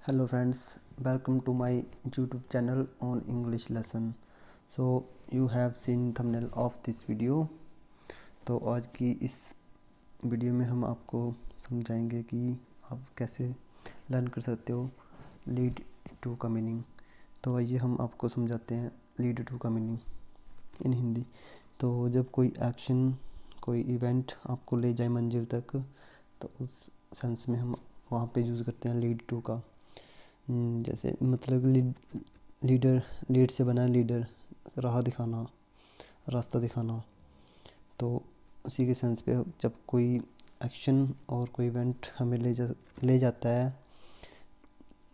Hello friends, welcome to my YouTube channel on English lesson. So you have seen thumbnail of this video. तो आज की इस video में हम आपको समझाएंगे कि आप कैसे लर्न कर सकते हो लीड टू का मीनिंग। तो आइए हम आपको समझाते हैं लीड टू का मीनिंग इन हिंदी। तो जब कोई एक्शन, कोई इवेंट आपको ले जाए मंजिल तक, तो उस सेंस में हम वहाँ पे यूज़ करते हैं लीड टू का। जैसे मतलब लीड से बना लीडर, राह दिखाना, रास्ता दिखाना। तो उसी के सेंस पे जब कोई एक्शन और कोई इवेंट हमें ले जाता है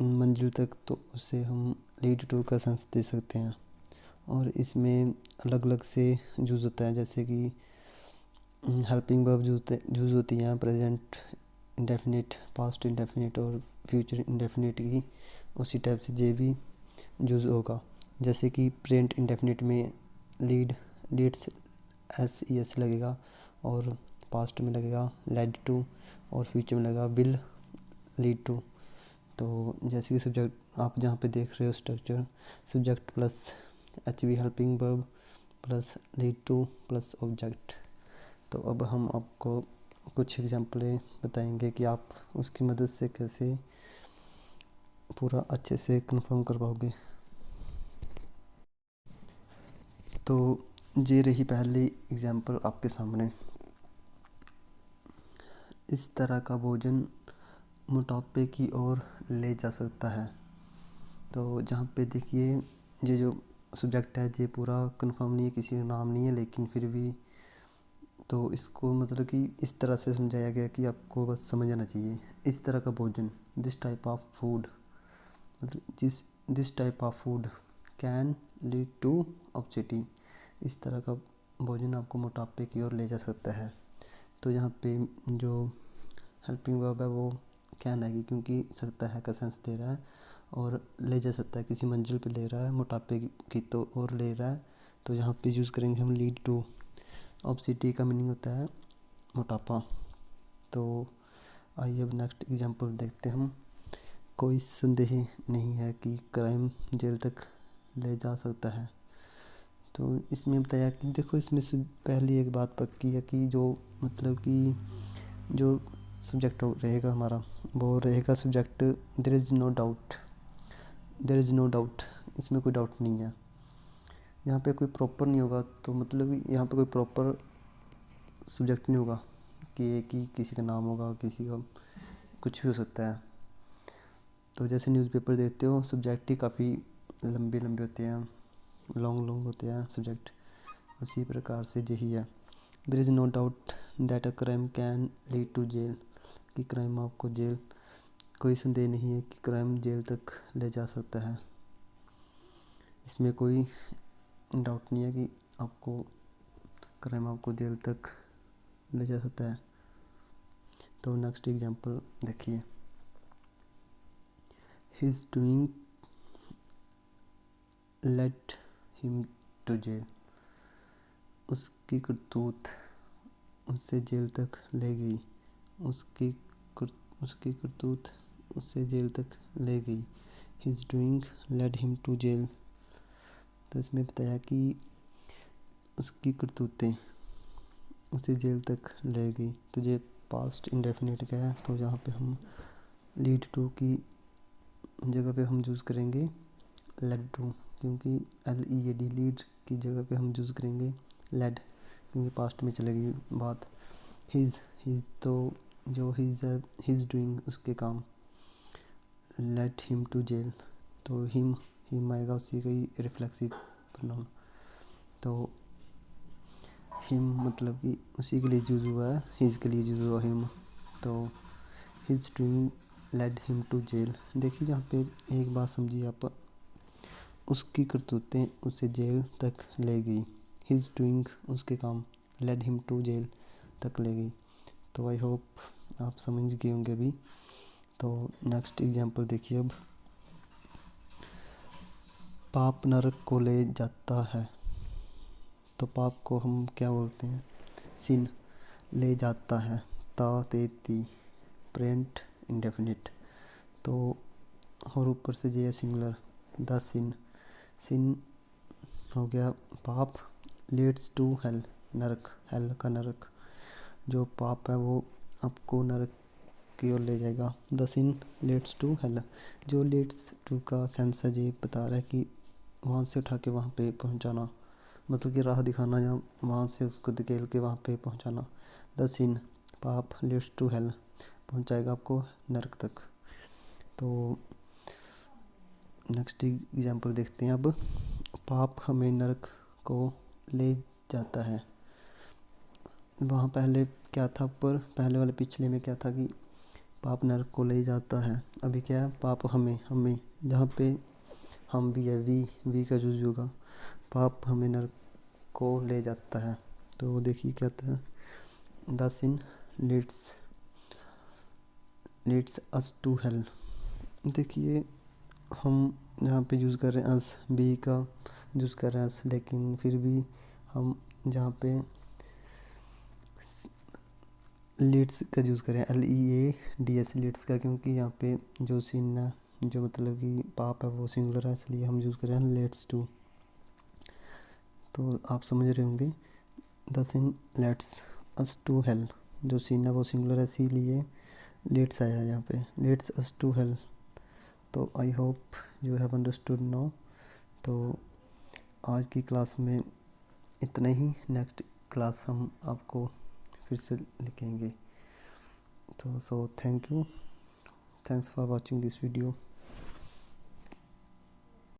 मंजिल तक, तो उसे हम लीड टू का सेंस दे सकते हैं। और इसमें अलग अलग से यूज़ होता है, जैसे कि हेल्पिंग वर्ब यूज़ होती हैं प्रेजेंट इंडेफिनिट, पास्ट इंडेफिनिट और फ्यूचर इंडेफिनिट की। उसी टाइप से जे भी यूज़ होगा। जैसे कि प्रेजेंट इंडेफिनिट में लीड्स एस लगेगा, और पास्ट में लगेगा लेड टू, और फ्यूचर में लगेगा विल लीड टू। तो जैसे कि सब्जेक्ट आप जहाँ पे देख रहे हो structure, subject plus H we helping verb plus lead two plus object. तो अब हम आपको कुछ एग्जांपलें बताएंगे कि आप उसकी मदद से कैसे पूरा अच्छे से कंफर्म कर पाओगे। तो ये रही पहली एग्जांपल आपके सामने। इस तरह का भोजन मोटापे की ओर ले जा सकता है। तो जहाँ पे देखिए, ये जो सब्जेक्ट है ये पूरा कंफर्म नहीं है, किसी का नाम नहीं है, लेकिन फिर भी तो इसको मतलब कि इस तरह से समझाया गया कि आपको बस समझ आना चाहिए। इस तरह का भोजन, दिस टाइप ऑफ फूड, मतलब this type of food can lead to obesity. इस तरह का भोजन आपको मोटापे की ओर ले जा सकता है। तो यहाँ पे जो हेल्पिंग वर्ब है वो कैन है, क्योंकि सकता है का सेंस दे रहा है, और ले जा सकता है किसी मंजिल पे ले रहा है, मोटापे की तो और ले रहा है। तो यहाँ पे यूज़ करेंगे हम लीड टू। ओबेसिटी का मीनिंग होता है मोटापा। तो आइए अब नेक्स्ट एग्जांपल देखते हैं हम। कोई संदेह नहीं है कि क्राइम जेल तक ले जा सकता है। तो इसमें बताया कि देखो, इसमें से पहली एक बात पक्की है कि जो मतलब कि जो सब्जेक्ट रहेगा हमारा, वो रहेगा subject there is no doubt. There is no doubt, इसमें कोई डाउट नहीं है। यहाँ पे कोई प्रॉपर नहीं होगा, तो मतलब यहाँ पे कोई प्रॉपर सब्जेक्ट नहीं होगा कि एक ही किसी का नाम होगा, किसी का कुछ भी हो सकता है। तो जैसे न्यूज़पेपर देखते हो, सब्जेक्ट ही काफ़ी लंबे लंबे होते हैं, लॉन्ग होते हैं सब्जेक्ट। उसी प्रकार से यही है, there is no doubt that a crime can lead to jail, कि क्राइम आपको जेल, कोई संदेह नहीं है कि क्राइम जेल तक ले जा सकता है। इसमें कोई डाउट नहीं है कि आपको क्राइम आपको जेल तक ले जा सकता है। तो नेक्स्ट एग्जांपल देखिए, he is doing let him to jail. उसकी करतूत उसे जेल तक ले गई। उसकी उसकी करतूत उसे जेल तक ले गई। He is doing led him to jail. तो इसमें बताया कि उसकी करतूतें उसे जेल तक ले गई। तो ये पास्ट इंडेफिनिट का है, तो यहाँ पे हम लीड टू की जगह पे हम यूज़ करेंगे लेड टू, क्योंकि LEAD लीड की जगह पे हम यूज़ करेंगे लेड, क्योंकि पास्ट में चलेगी बात। हिज तो जो हिज डूइंग उसके काम, लेट हिम टू जेल, तो हिम आएगा उसी का ही रिफ्लेक्सिव प्रोनाउन। तो हिम मतलब कि उसी के लिए यूज़ हुआ है, हिज के लिए यूज़ हुआ हिम। तो his doing led him to jail. देखिए यहाँ पे एक बात समझिए आप, उसकी करतूतें उसे जेल तक ले गई। हिज डूइंग उसके काम, लेड हिम टू जेल तक ले गई। तो आई होप आप समझ गए होंगे अभी। तो नेक्स्ट एग्जांपल देखिए अब, पाप नरक को ले जाता है। तो पाप को हम क्या बोलते हैं, सिन। ले जाता है, ता ते ती, प्रेजेंट इंडेफिनिट। तो और ऊपर से जे है सिंगुलर। द सिन, सिन हो गया पाप, लीड्स टू हेल, नरक, हेल का नरक, जो पाप है वो आपको नरक की ओर ले जाएगा। The sin leads to hell, जो लीड्स टू का सेंस है ये बता रहा है कि वहाँ से उठा के वहाँ पे पहुँचाना, मतलब कि राह दिखाना या वहाँ से उसको धकेल के वहाँ पे पहुँचाना। द सिन पाप लीड्स टू हेल, पहुँचाएगा आपको नरक तक। तो नेक्स्ट एग्जांपल देखते हैं अब। पाप हमें नरक को ले जाता है। वहाँ पहले क्या था, ऊपर पहले वाले पिछले में क्या था कि पाप नरक को ले जाता है। अभी क्या है, पाप हमें, हमें जहाँ पे हम भी है, वी का यूज होगा। पाप हमें नरक को ले जाता है। तो देखिए क्या था, the sin leads us to hell. देखिए हम यहाँ पे यूज़ कर रहे हैं अस, बी का यूज़ कर रहे हैं अस, लेकिन फिर भी हम जहाँ पे लीड्स का यूज़ करें LEADS लीड्स का, क्योंकि यहाँ पे जो सीन है, जो मतलब कि पाप है वो सिंगुलर है, इसलिए हम यूज़ करें लीड्स टू। तो आप समझ रहे होंगे, the sin lets us to hell, जो सीन है वो सिंगुलर है इसीलिए लीड्स आया यहाँ पे, लीड्स अस टू हेल। तो I hope you have understood now. तो आज की क्लास में इतना ही, नेक्स्ट क्लास हम आपको फिर से लिखेंगे। तो thank you, thanks for watching this video.